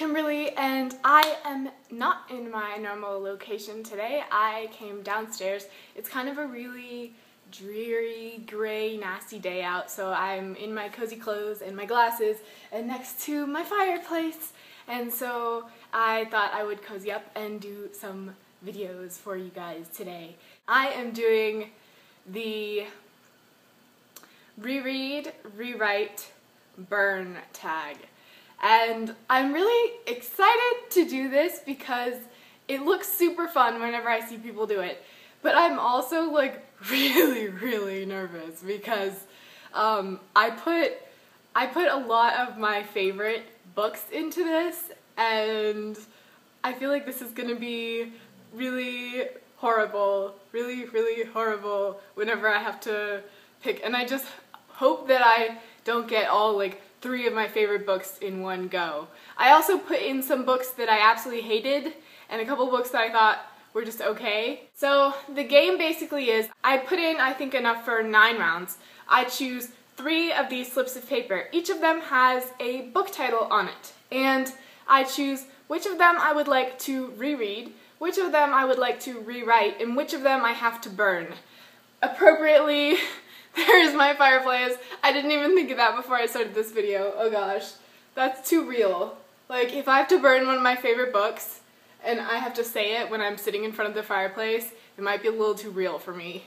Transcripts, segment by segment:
Kimberly, and I am not in my normal location today. I came downstairs. It's kind of a really dreary, gray, nasty day out, so I'm in my cozy clothes and my glasses and next to my fireplace, and so I thought I would cozy up and do some videos for you guys today. I am doing the reread, rewrite, burn tag. And I'm really excited to do this because it looks super fun whenever I see people do it. But I'm also like really nervous because I put a lot of my favorite books into this, and I feel like this is gonna be really horrible, really horrible whenever I have to pick. And I just hope that I don't get all like 3 of my favorite books in one go. I also put in some books that I absolutely hated and a couple books that I thought were just okay. So the game basically is, I put in I think enough for 9 rounds. I choose 3 of these slips of paper. Each of them has a book title on it, and I choose which of them I would like to reread, which of them I would like to rewrite, and which of them I have to burn. Appropriately, there's my fireplace. I didn't even think of that before I started this video. Oh gosh, that's too real. Like, if I have to burn one of my favorite books and I have to say it when I'm sitting in front of the fireplace, it might be a little too real for me.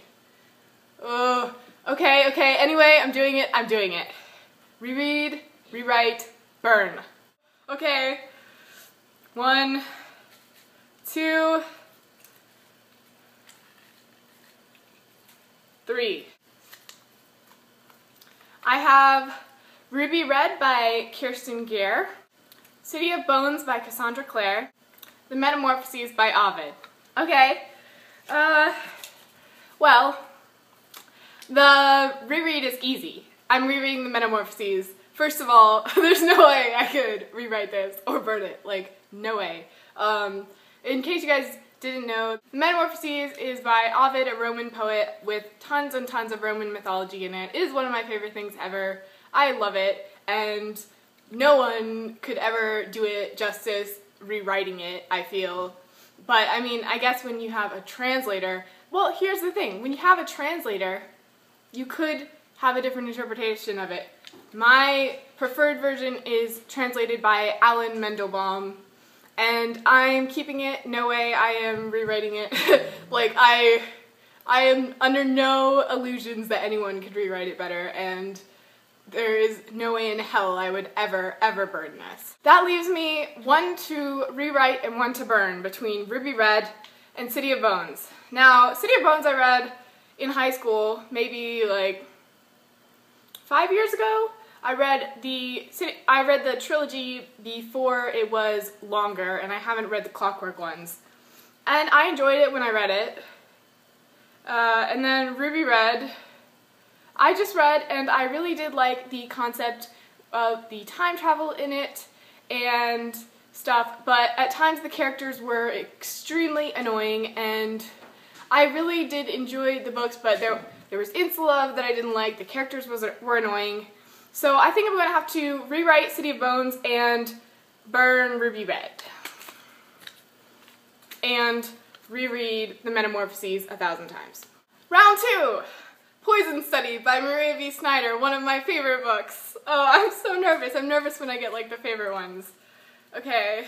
Oh, okay, anyway, I'm doing it. Reread, rewrite, burn. Okay, 1, 2, 3. I have Reread by Kirsten Gere, City of Bones by Cassandra Clare, The Metamorphoses by Ovid. Okay, well, the reread is easy. I'm rereading The Metamorphoses. First of all, there's no way I could rewrite this or burn it. Like, no way. In case you guys didn't know, The Metamorphoses is by Ovid, a Roman poet with tons and tons of Roman mythology in it. It is one of my favorite things ever. I love it, and no one could ever do it justice rewriting it, I feel. But I mean, I guess when you have a translator, well, here's the thing. When you have a translator, you could have a different interpretation of it. My preferred version is translated by Alan Mendelbaum, and I'm keeping it. No way I am rewriting it. Like, I am under no illusions that anyone could rewrite it better, and there is no way in hell I would ever burn this. That leaves me 1 to rewrite and 1 to burn between Reread and City of Bones. Now, City of Bones I read in high school, maybe like 5 years ago. I read the trilogy before it was longer, and I haven't read the Clockwork ones. And I enjoyed it when I read it. And then Reread, I just read, and I really did like the concept of the time travel in it and stuff, but at times the characters were extremely annoying, and I really did enjoy the books, but there was Insula that I didn't like. The characters were annoying. So I think I'm going to have to rewrite City of Bones and burn Reread. And reread The Metamorphoses 1,000 times. Round 2! Poison Study by Maria V. Snyder, one of my favorite books. Oh, I'm so nervous. I'm nervous when I get like the favorite ones. Okay.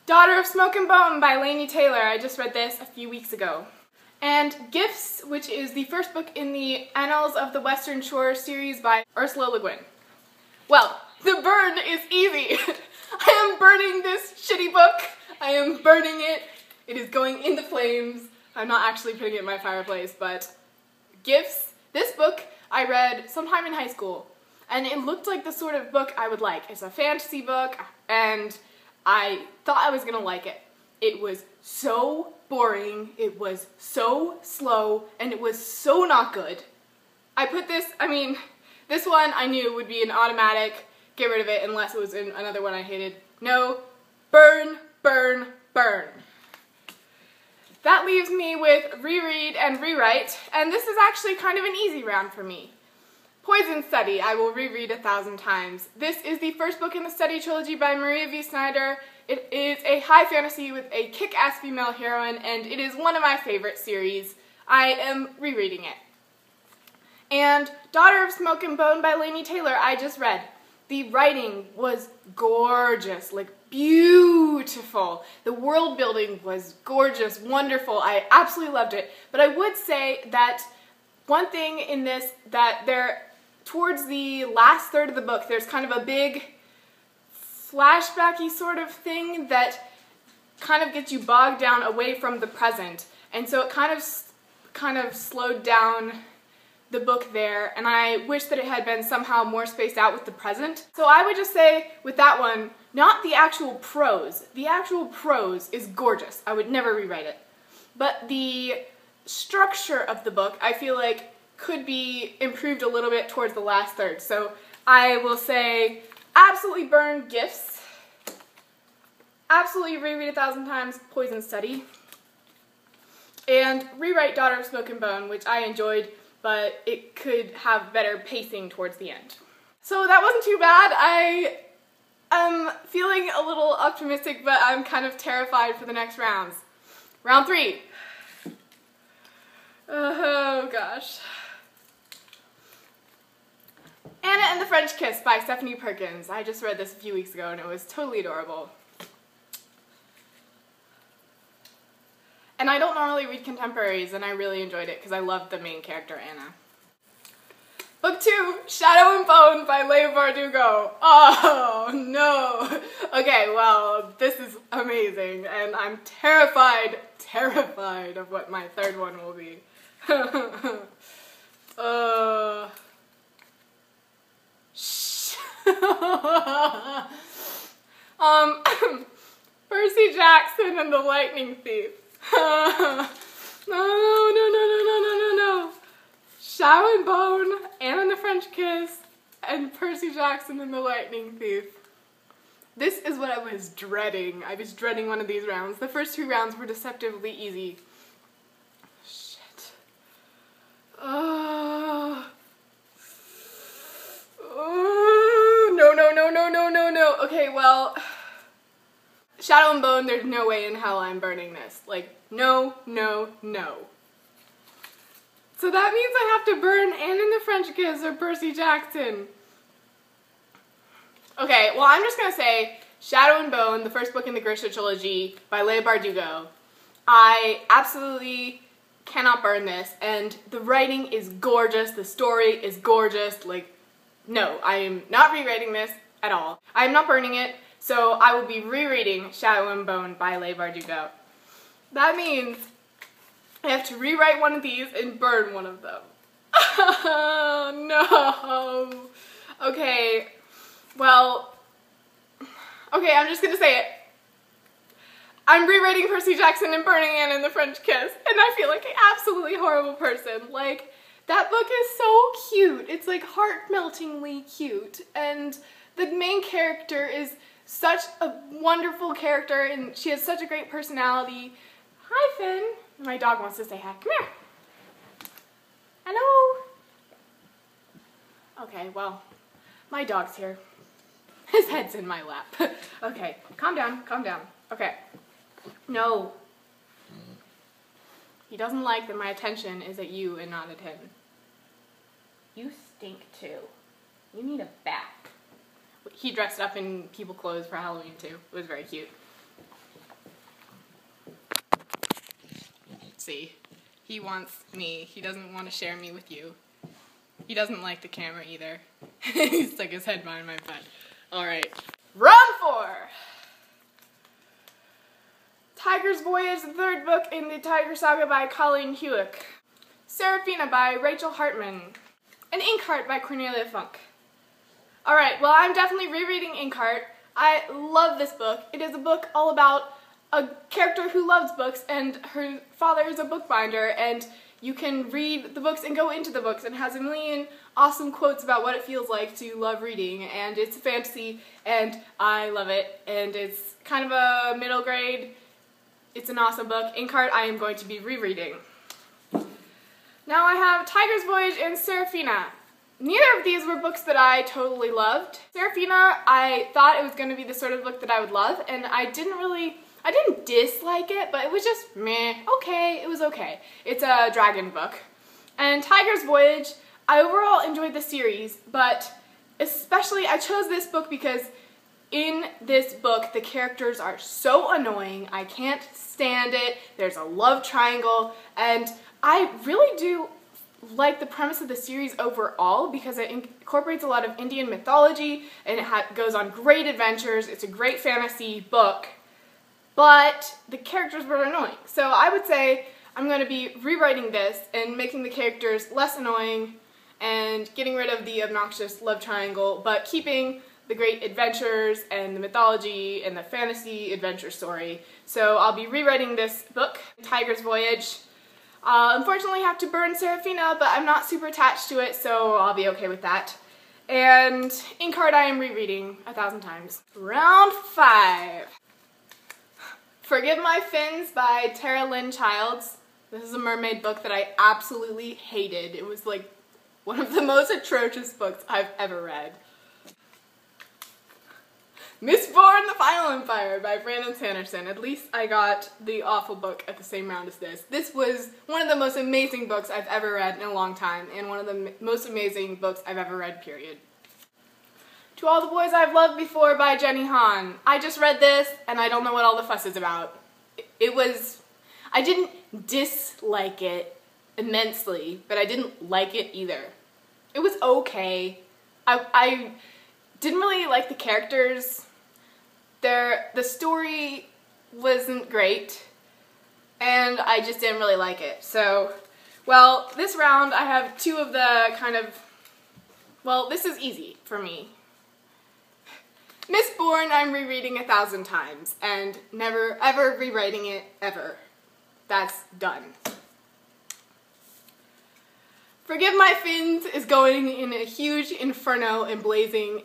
Daughter of Smoke and Bone by Laini Taylor. I just read this a few weeks ago. And Gifts, which is the first book in the Annals of the Western Shore series by Ursula Le Guin. Well, the burn is easy. I am burning this shitty book. I am burning it. It is going in the flames. I'm not actually putting it in my fireplace, but Gifts, this book I read sometime in high school, and it looked like the sort of book I would like. It's a fantasy book, and I thought I was gonna like it. It was so boring, it was so slow, and it was so not good. I put this, this one I knew would be an automatic get rid of it unless it was in another one I hated. No, burn, burn, burn. That leaves me with Reread and Rewrite, and this is actually kind of an easy round for me. Poison Study, I will reread 1,000 times. This is the first book in the Study trilogy by Maria V. Snyder. It is a high fantasy with a kick-ass female heroine, and it is one of my favorite series. I am rereading it. And Daughter of Smoke and Bone by Laini Taylor, I just read. The writing was gorgeous, like beautiful. The world building was gorgeous, wonderful. I absolutely loved it. But I would say that one thing in this, that towards the last third of the book, there's kind of a big flashbacky sort of thing that kind of gets you bogged down away from the present. And so it kind of slowed down the book there, and I wish that it had been somehow more spaced out with the present. So I would just say with that one, not the actual prose. The actual prose is gorgeous. I would never rewrite it. But the structure of the book, I feel like, could be improved a little bit towards the last third. So I will say absolutely burn Gifts. Absolutely reread 1,000 times Poison Study. And rewrite Daughter of Smoke and Bone, which I enjoyed, but it could have better pacing towards the end. So that wasn't too bad. I am feeling a little optimistic, but I'm kind of terrified for the next rounds. Round 3. Oh gosh. Anna and the French Kiss by Stephanie Perkins. I just read this a few weeks ago and it was totally adorable. And I don't normally read contemporaries, and I really enjoyed it because I loved the main character, Anna. Book 2, Shadow and Bone by Leigh Bardugo. Oh, no. Okay, well, this is amazing, and I'm terrified of what my third one will be. Percy Jackson and the Lightning Thief. No. Shadow and Bone, Anna and the French Kiss, and Percy Jackson and the Lightning Thief. This is what I was dreading. I was dreading one of these rounds. The first 2 rounds were deceptively easy. Shit. No. Okay, well, Shadow and Bone, there's no way in hell I'm burning this. Like, no. So that means I have to burn Anne and the French Kiss or Percy Jackson. Okay, well, I'm just gonna say Shadow and Bone, the first book in the Grisha trilogy by Leigh Bardugo. I absolutely cannot burn this, and the writing is gorgeous, the story is gorgeous. Like, no, I am not rewriting this at all. I am not burning it. So I will be rereading Shadow and Bone by Leigh Bardugo. That means I have to rewrite one of these and burn one of them. Oh, no. Okay, well, okay, I'm just gonna say it. I'm rewriting Percy Jackson and burning Anne and the French Kiss, and I feel like an absolutely horrible person. Like, that book is so cute. It's like heart-meltingly cute, and the main character is such a wonderful character, and she has such a great personality. Hi, Finn. My dog wants to say hi. Come here. Hello. Okay, well, my dog's here. His head's in my lap. Okay, calm down. Okay. No. He doesn't like that my attention is at you and not at him. You stink too. You need a bath. He dressed up in people clothes for Halloween too. It was very cute. See, he wants me. He doesn't want to share me with you. He doesn't like the camera either. He stuck his head behind my butt. Alright. Round 4! Tiger's Voyage, the third book in the Tiger Saga by Colleen Hewitt. Serafina by Rachel Hartman. And Inkheart by Cornelia Funk. Alright, well, I'm definitely rereading Inkheart. I love this book. It is a book all about a character who loves books, and her father is a bookbinder, and you can read the books and go into the books, and has a million awesome quotes about what it feels like to love reading, and it's a fantasy, and I love it, and it's kind of a middle grade. It's an awesome book. Inkheart I am going to be rereading. Now I have Tiger's Voyage and Serafina. neither of these were books that I totally loved. Serafina, I thought it was going to be the sort of book that I would love, and I didn't dislike it, but it was just meh, okay, it was okay. It's a dragon book. And Tiger's Voyage, I overall enjoyed the series, but especially I chose this book because in this book, the characters are so annoying. I can't stand it. There's a love triangle, and I really do like the premise of the series overall because it incorporates a lot of Indian mythology and it goes on great adventures. It's a great fantasy book, but the characters were annoying. So I would say I'm going to be rewriting this and making the characters less annoying and getting rid of the obnoxious love triangle, but keeping the great adventures and the mythology and the fantasy adventure story. So I'll be rewriting this book, Tiger's Voyage. Unfortunately, I have to burn Serafina, but I'm not super attached to it, so I'll be okay with that. And Inkheart I am rereading 1,000 times. Round 5. Forgive My Fins by Tara Lynn Childs. This is a mermaid book that I absolutely hated. It was like one of the most atrocious books I've ever read. Mistborn: The Final Empire by Brandon Sanderson. At least I got the awful book at the same round as this. This was one of the most amazing books I've ever read in a long time, and one of the most amazing books I've ever read, period. To All the Boys I've Loved Before by Jenny Han. I just read this, and I don't know what all the fuss is about. I didn't dislike it immensely, but I didn't like it either. It was okay. I didn't really like the characters. The story wasn't great, and I just didn't really like it. So, well, this round I have two of the kind of, well, this is easy for me. Mistborn I'm rereading 1,000 times, and never ever rewriting it ever. That's done. Forgive My Fins is going in a huge inferno and blazing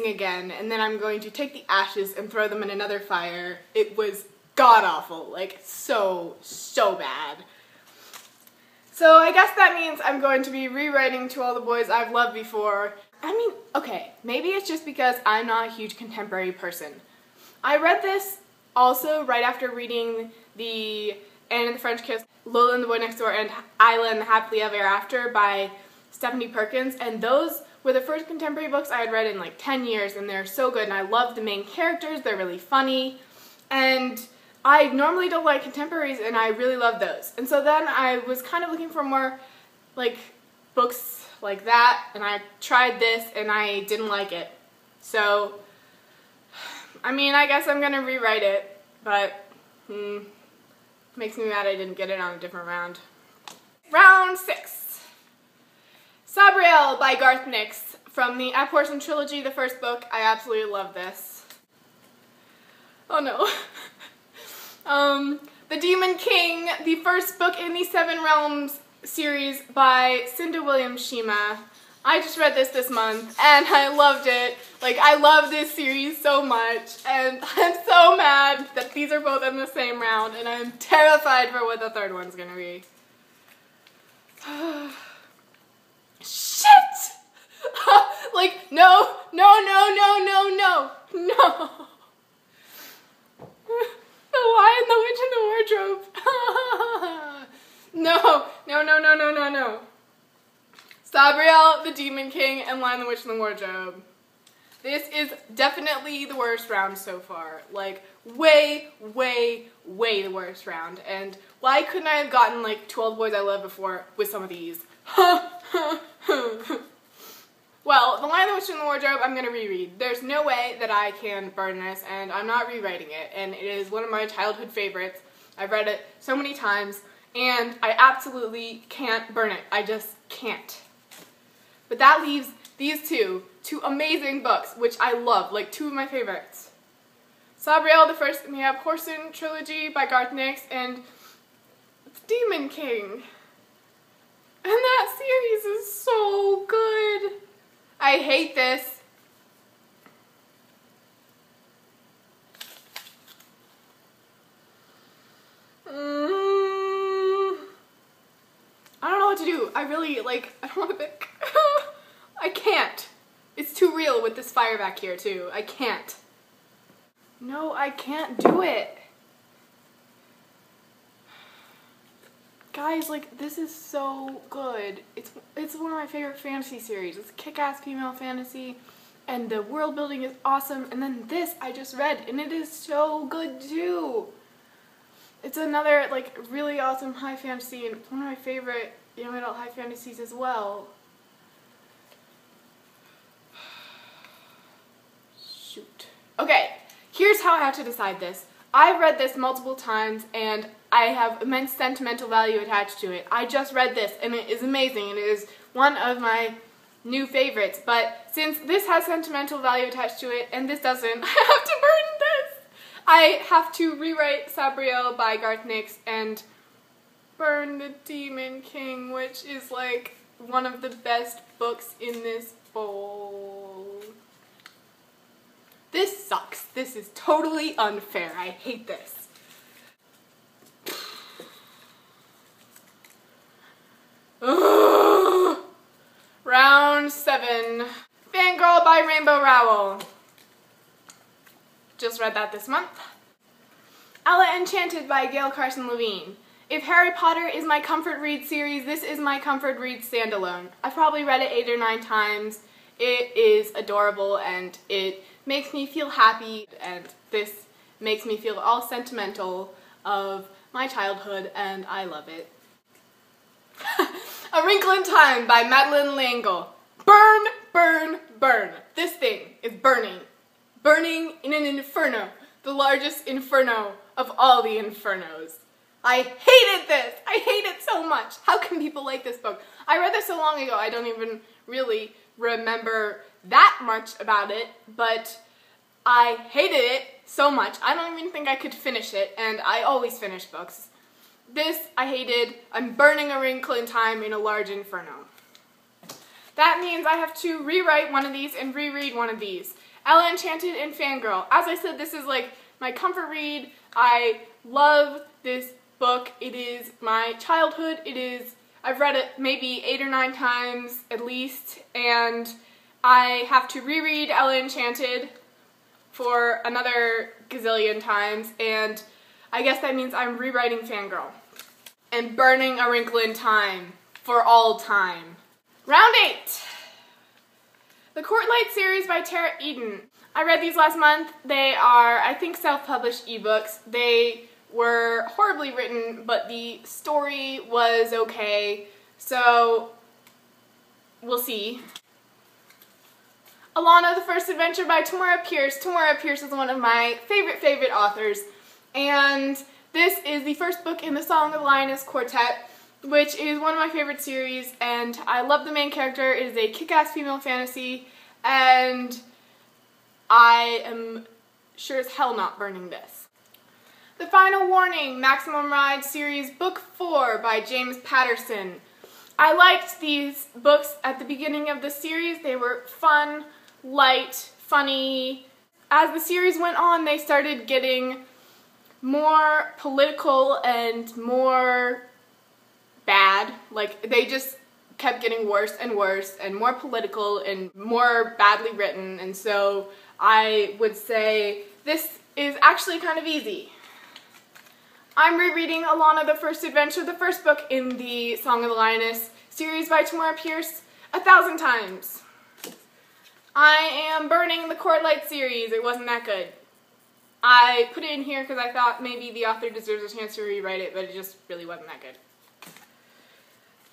again, and then I'm going to take the ashes and throw them in another fire. It was god-awful, like so bad. So I guess that means I'm going to be rewriting To All the Boys I've Loved Before. I mean, okay, maybe it's just because I'm not a huge contemporary person. I read this also right after reading the Anne and the French Kiss, Lola and the Boy Next Door, and Isla and the Happily Ever After by Stephanie Perkins, and those were the first contemporary books I had read in like 10 years, and they're so good, and I love the main characters, they're really funny, and I normally don't like contemporaries, and I really love those. And so then I was kind of looking for more like books like that, and I tried this, and I didn't like it. So, I mean, I guess I'm gonna rewrite it, but makes me mad I didn't get it on a different round. Round 6. Sabre by Garth Nix from the Abhorsen trilogy, the first book. I absolutely love this. Oh no. The Demon King, the first book in the Seven Realms series by Cinda Williams Shima. I just read this month, and I loved it. Like, I love this series so much, and I'm so mad that these are both in the same round, and I'm terrified for what the third one's gonna be. Shit! Like, no. The Lion, the Witch, and the Wardrobe. No. Sabriel, the Demon King, and Lion, the Witch, and the Wardrobe. This is definitely the worst round so far. Like, way the worst round. And why couldn't I have gotten, like, 12 Boys I Loved Before with some of these? Well, The Lion, the Witch, and the Wardrobe, I'm gonna reread. There's no way that I can burn this, and I'm not rewriting it. And it is one of my childhood favorites. I've read it so many times, and I absolutely can't burn it. I just can't. But that leaves these two amazing books, which I love, like 2 of my favorites. Sabriel, the first in the Abhorsen trilogy by Garth Nix, and Demon King. And that series is so good. I hate this. I don't know what to do. I don't want to pick. I can't. It's too real with this fire back here too. I can't. No, I can't do it. Guys, like, this is so good. It's one of my favorite fantasy series. It's kick-ass female fantasy, and the world building is awesome. And then this I just read, and it is so good too. It's another, like, really awesome high fantasy, and it's one of my favorite young adult high fantasies as well. Shoot. Okay, here's how I have to decide this. I've read this multiple times, and I have immense sentimental value attached to it. I just read this, and it is amazing, and it is one of my new favorites. But since this has sentimental value attached to it, and this doesn't, I have to burn this. I have to rewrite Sabre by Garth Nix and burn The Demon King, which is like one of the best books in this bowl. This sucks. This is totally unfair. I hate this. Ugh. Round 7. Fangirl by Rainbow Rowell. Just read that this month. Enchanted by Gail Carson Levine. If Harry Potter is my comfort read series, this is my comfort read standalone. I've probably read it 8 or 9 times. It is adorable, and it makes me feel happy, and this makes me feel all sentimental of my childhood, and I love it. A Wrinkle in Time by Madeleine L'Engle. Burn, burn, burn. This thing is burning. Burning in an inferno. The largest inferno of all the infernos. I hated this! I hate it so much! How can people like this book? I read this so long ago, I don't even really remember that much about it, but I hated it so much. I don't even think I could finish it, and I always finish books. This I hated. I'm burning A Wrinkle in Time in a large inferno. That means I have to rewrite one of these and reread one of these. Enchanted and Fangirl. As I said, this is like my comfort read. I love this book. It is my childhood. I've read it maybe 8 or 9 times at least, and I have to reread Enchanted for another gazillion times, and I guess that means I'm rewriting Fangirl and burning A Wrinkle in Time for all time. Round 8. The Courtlight series by Tara Eden. I read these last month. They are, I think, self-published ebooks. They were horribly written, but the story was okay, so we'll see. Alana, the First Adventure by Tamora Pierce. Tamora Pierce is one of my favorite authors, and this is the first book in the Song of the Lioness Quartet, which is one of my favorite series, and I love the main character. It is a kick-ass female fantasy, and I am sure as hell not burning this. The Final Warning, Maximum Ride Series, Book 4 by James Patterson. I liked these books at the beginning of the series. They were fun, light, funny. As the series went on, they started getting more political and more bad. Like, they just kept getting worse and worse and more political and more badly written, and so I would say this is actually kind of easy. I'm rereading Alana, the First Adventure, the first book in the Song of the Lioness series by Tamora Pierce, 1,000 times. I am burning the Courtlight series. It wasn't that good. I put it in here because I thought maybe the author deserves a chance to rewrite it, but it just really wasn't that good.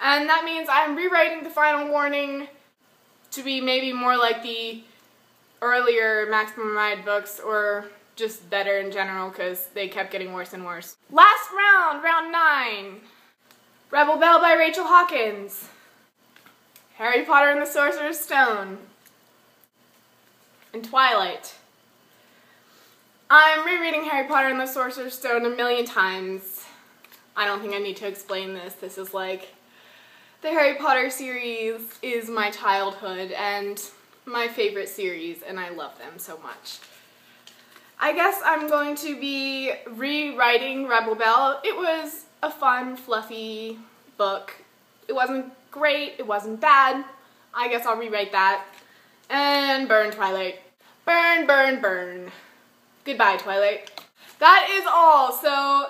And that means I'm rewriting The Final Warning to be maybe more like the earlier Maximum Ride books, or just better in general because they kept getting worse and worse. Last round, round 9. Rebel Belle by Rachel Hawkins. Harry Potter and the Sorcerer's Stone. And Twilight. I'm rereading Harry Potter and the Sorcerer's Stone 1,000,000 times. I don't think I need to explain this. This is like, the Harry Potter series is my childhood and my favorite series, and I love them so much. I guess I'm going to be rewriting Rebel Belle. It was a fun, fluffy book. It wasn't great, it wasn't bad. I guess I'll rewrite that. And burn Twilight. Burn, burn, burn. Goodbye, Twilight. That is all. So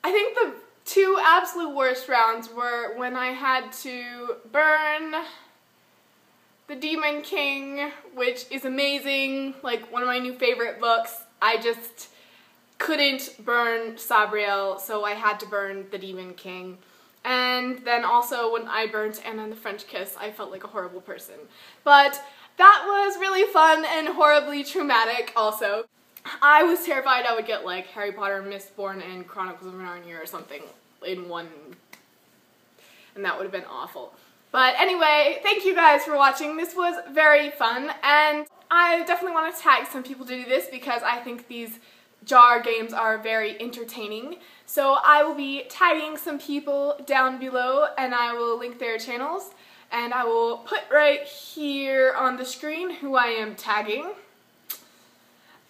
I think the two absolute worst rounds were when I had to burn The Demon King, which is amazing, like one of my new favorite books. I just couldn't burn Sabre, so I had to burn The Demon King. And then also when I burnt Anna and the French Kiss, I felt like a horrible person. But that was really fun and horribly traumatic also. I was terrified I would get like Harry Potter, Mistborn, and Chronicles of Narnia or something in one, and that would have been awful. But anyway, thank you guys for watching. This was very fun, and I definitely want to tag some people to do this because I think these jar games are very entertaining. So I will be tagging some people down below, and I will link their channels, and I will put right here on the screen who I am tagging.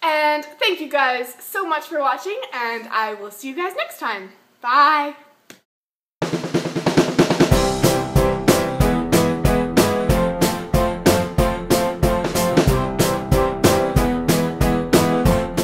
And thank you guys so much for watching, and I will see you guys next time. Bye!